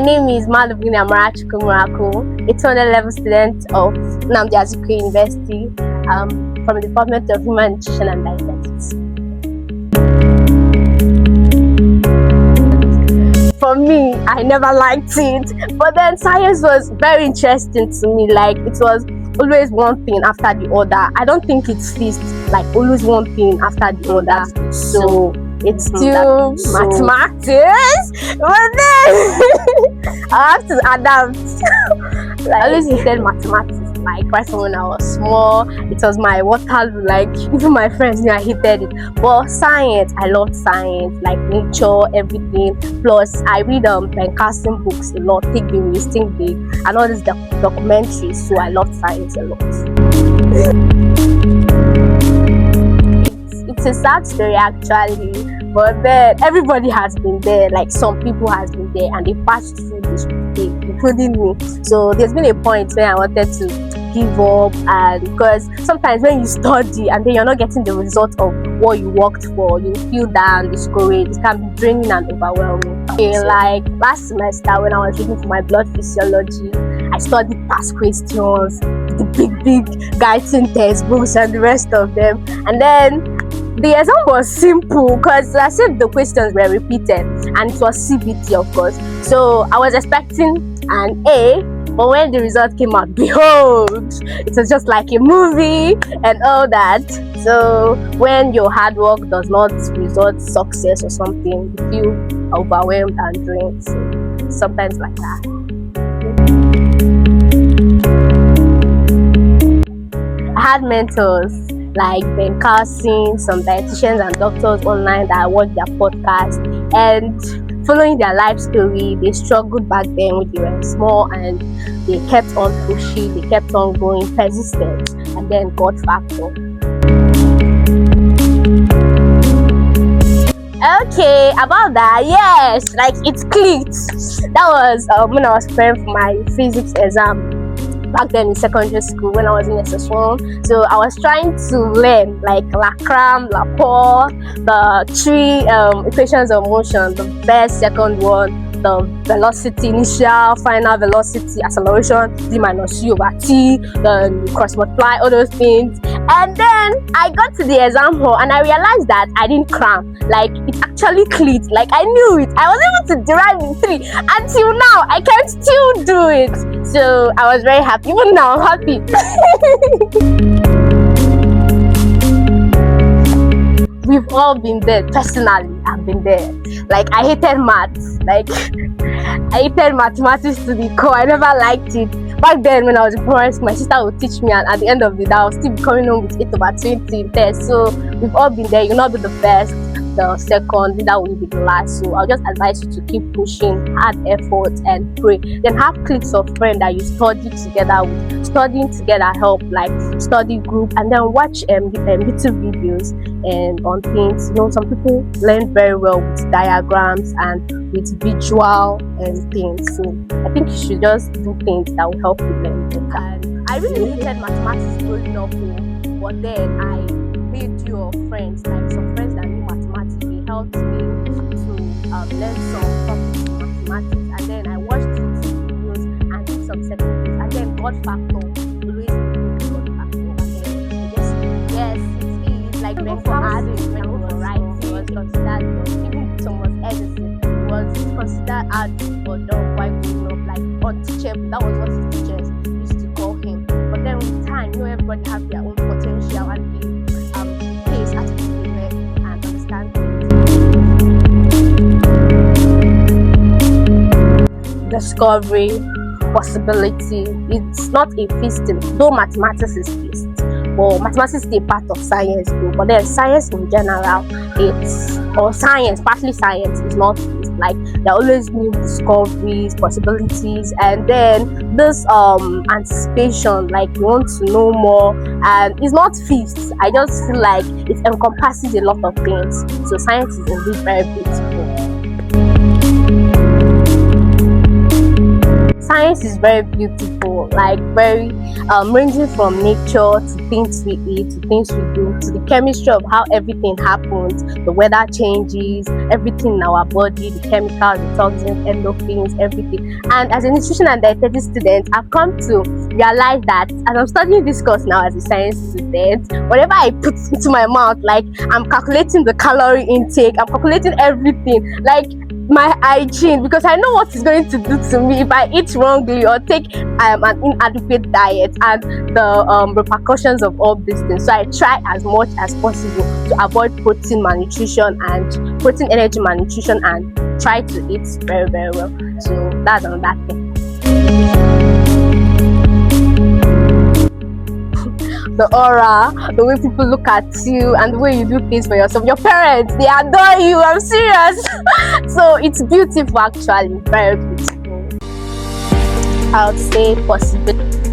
name is Malubini Amarachuku Miracle, a 200 level student of Nnamdi Azikiwe University from the Department of Human Nutrition and Dietetics. For me, I never liked it, but then science was very interesting to me. Like, it was always one thing after the other. I don't think it ceased, like always one thing after the other. So it's still mathematics, but then I have to adapt. Like, I always hated mathematics. Like right from when I was small, it was my Waterloo. Like even my friends knew I hated it. But science, I loved science, like nature, everything. Plus, I read Ben Carson books a lot, Take the Risk, Think Big, and all these documentaries. So I loved science a lot. It's a sad story actually, but then everybody has been there. Like some people has been there, and they passed through this thing, including me. So there's been a point where I wanted to give up, and because sometimes when you study and then you're not getting the result of what you worked for, you feel down, discouraged. It can be draining and overwhelming. Okay, like last semester when I was reading for my blood physiology, I studied past questions, the big guiding textbooks and the rest of them, and then the exam was simple because I said the questions were repeated, and it was CBT, of course. So I was expecting an A, but when the result came out, behold, it was just like a movie and all that. So when your hard work does not result success or something, you feel overwhelmed and drained. So sometimes like that. I had mentors like Ben Carson, some dietitians and doctors online that I watched their podcast, and following their life story, they struggled back then when they were small, and they kept on pushing, they kept on going, persistent, and then God factor. Okay, about that, yes, like it clicked. That was when I was preparing for my physics exam back then in secondary school when I was in SS1. So I was trying to learn like Lacram, Laporte, the three equations of motion, the first, second one, the velocity, initial, final velocity, acceleration, d minus u over t, then cross multiply, all those things. And then I got to the exam hall and I realized that I didn't cram. Like it actually clicked. Like I knew it. I was able to derive in 3. Until now, I can still do it. So I was very happy. Even now, I'm happy. We've all been there. Personally, I've been there. Like I hated maths. Like I hated mathematics to the core. I never liked it. Back then when I was in primary school, my sister would teach me, and at the end of the day I was still coming home with 8 over 20 in test. So we've all been there. You'll not be the first, the second, that will be the last. So I'll just advise you to keep pushing, hard effort and pray. Then have cliques of friends that you study together with. Studying together help, like study group, and then watch YouTube videos and on things. You know, some people learn very well with diagrams and with visual and things. So I think you should just do things that will help you learn better. And I really hated mathematics growing up, but then I made your friends, like some friends that knew mathematics. They helped me to learn some topics in mathematics, and then I watched YouTube videos and did some second things, and then God factor, always God factor, and then yes, it is like when for adding, when we were writing, it was considered, even Thomas Edison was considered hard for done quite good enough, like unteachable. That was what his teachers used to call him. But then with time, you know, everybody has their own potential, and they pace as people learn and understand things. Discovery, possibility. It's not a fixed thing, though mathematics is fixed. But mathematics is a part of science too. But then science in general, partly science is not fixed. Like there are always new discoveries, possibilities, and then this anticipation, like you want to know more, and it's not fixed. I just feel like it encompasses a lot of things. So science is indeed very beautiful. Science is very beautiful, like very ranging from nature to things we eat, to things we do, to the chemistry of how everything happens, the weather changes, everything in our body, the chemicals, the toxins, endorphins, everything. And as a nutrition and dietetics student, I've come to realize that as I'm studying this course now as a science student, whatever I put into my mouth, like I'm calculating the calorie intake, I'm calculating everything, like my hygiene, because I know what it's going to do to me if I eat wrongly or take an inadequate diet, and the repercussions of all these things. So I try as much as possible to avoid protein malnutrition and protein energy malnutrition, and try to eat very, very well. So that's another thing. The aura, the way people look at you, and the way you do things for yourself. Your parents, they adore you. I'm serious. So it's beautiful, actually, very beautiful. I would say possibility.